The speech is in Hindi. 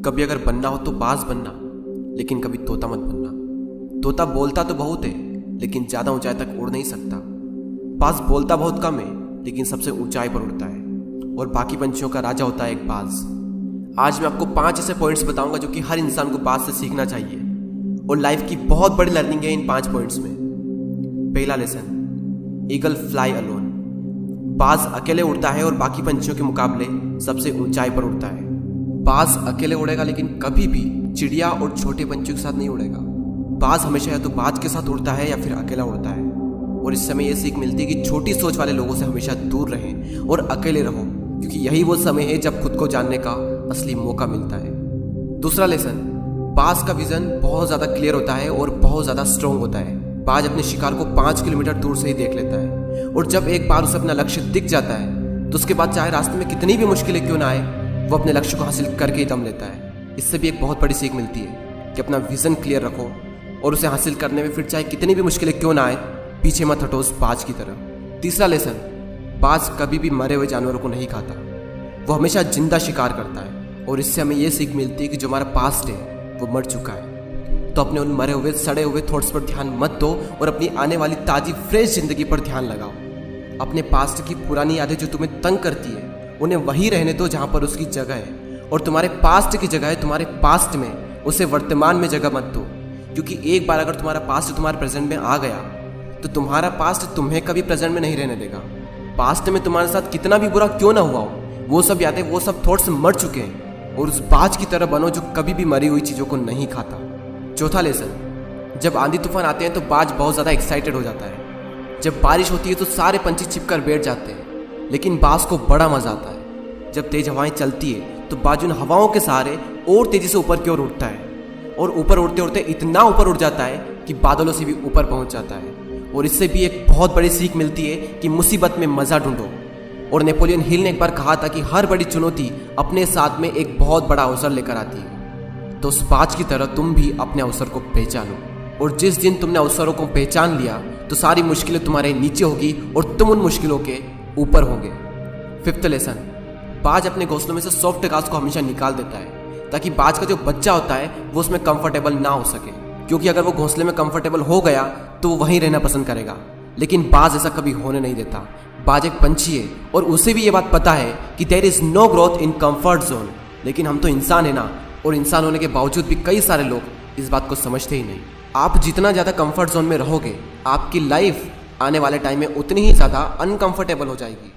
कभी अगर बनना हो तो बाज बनना, लेकिन कभी तोता मत बनना। तोता बोलता तो बहुत है, लेकिन ज़्यादा ऊंचाई तक उड़ नहीं सकता। बाज बोलता बहुत कम है, लेकिन सबसे ऊंचाई पर उड़ता है, और बाकी पंछियों का राजा होता है एक बाज। आज मैं आपको 5 ऐसे पॉइंट्स बताऊंगा जो कि हर इंसान को बाज से सीखना चाहिए, और लाइफ की बहुत बड़ी लर्निंग है इन 5 पॉइंट्स में। पहला लेसन, ईगल फ्लाई अलोन। बाज अकेले उड़ता है और बाकी पंछियों के मुकाबले सबसे ऊंचाई पर उड़ता है। बाज अकेले उड़ेगा, लेकिन कभी भी चिड़िया और छोटे पंछियों के साथ नहीं उड़ेगा। बाज हमेशा या तो बाज के साथ उड़ता है या फिर अकेला उड़ता है, और इस समय यह सीख मिलती है कि छोटी सोच वाले लोगों से हमेशा दूर रहें और अकेले रहो, क्योंकि यही वो समय है जब खुद को जानने का असली मौका मिलता है। दूसरा लेसन, बाज का विजन बहुत ज़्यादा क्लियर होता है और बहुत ज़्यादा स्ट्रॉन्ग होता है। बाज अपने शिकार को 5 किलोमीटर दूर से ही देख लेता है, और जब एक बार उसे अपना लक्ष्य दिख जाता है तो उसके बाद चाहे रास्ते में कितनी भी मुश्किलें क्यों ना आए, वो अपने लक्ष्य को हासिल करके ही दम लेता है। इससे भी एक बहुत बड़ी सीख मिलती है कि अपना विजन क्लियर रखो और उसे हासिल करने में फिर चाहे कितनी भी मुश्किलें क्यों ना आए, पीछे मत हटो उस बाज की तरह। तीसरा लेसन, बाज कभी भी मरे हुए जानवरों को नहीं खाता, वो हमेशा जिंदा शिकार करता है, और इससे हमें यह सीख मिलती है कि जो हमारा पास्ट है वो मर चुका है, तो अपने उन मरे हुए सड़े हुए थॉट्स पर ध्यान मत दो और अपनी आने वाली ताज़ी फ्रेश जिंदगी पर ध्यान लगाओ। अपने पास्ट की पुरानी यादें जो तुम्हें तंग करती है उन्हें वहीं रहने दो जहाँ पर उसकी जगह है, और तुम्हारे पास्ट की जगह है तुम्हारे पास्ट में, उसे वर्तमान में जगह मत दो। क्योंकि एक बार अगर तुम्हारा पास्ट तुम्हारे प्रेजेंट में आ गया तो तुम्हारा पास्ट तुम्हें कभी प्रेजेंट में नहीं रहने देगा। पास्ट में तुम्हारे साथ कितना भी बुरा क्यों ना हुआ हो, वो सब यादें वो सब थॉट्स मर चुके हैं, और उस बाज की तरह बनो जो कभी भी मरी हुई चीज़ों को नहीं खाता। चौथा लेसन, जब आंधी तूफान आते हैं तो बाज बहुत ज़्यादा एक्साइटेड हो जाता है। जब बारिश होती है तो सारे पंछी छिपकर बैठ जाते हैं, लेकिन बाज को बड़ा मज़ा आता है। जब तेज हवाएं चलती है तो बाज उन हवाओं के सहारे और तेज़ी से ऊपर की ओर उठता है, और ऊपर उड़ते उड़ते इतना ऊपर उड़ जाता है कि बादलों से भी ऊपर पहुंच जाता है। और इससे भी एक बहुत बड़ी सीख मिलती है कि मुसीबत में मज़ा ढूंढो। और नेपोलियन हिल ने एक बार कहा था कि हर बड़ी चुनौती अपने साथ में एक बहुत बड़ा अवसर लेकर आती है। तो उस बाज की तरह तुम भी अपने अवसर को पहचानो, और जिस दिन तुमने अवसरों को पहचान लिया तो सारी मुश्किलें तुम्हारे नीचे होगी और तुम उन मुश्किलों के ऊपर होगे। फिफ्थ लेसन, बाज अपने घोंसलों में से सॉफ्ट घास को हमेशा निकाल देता है, ताकि बाज का जो बच्चा होता है वो उसमें कंफर्टेबल ना हो सके, क्योंकि अगर वो घोंसले में कंफर्टेबल हो गया तो वो वहीं रहना पसंद करेगा। लेकिन बाज ऐसा कभी होने नहीं देता। बाज एक पंछी है और उसे भी ये बात पता है कि there is no growth in comfort zone. लेकिन हम तो इंसान है ना, और इंसान होने के बावजूद भी कई सारे लोग इस बात को समझते ही नहीं। आप जितना ज़्यादा कंफर्ट जोन में रहोगे, आपकी लाइफ आने वाले टाइम में उतनी ही ज़्यादा अनकंफर्टेबल हो जाएगी।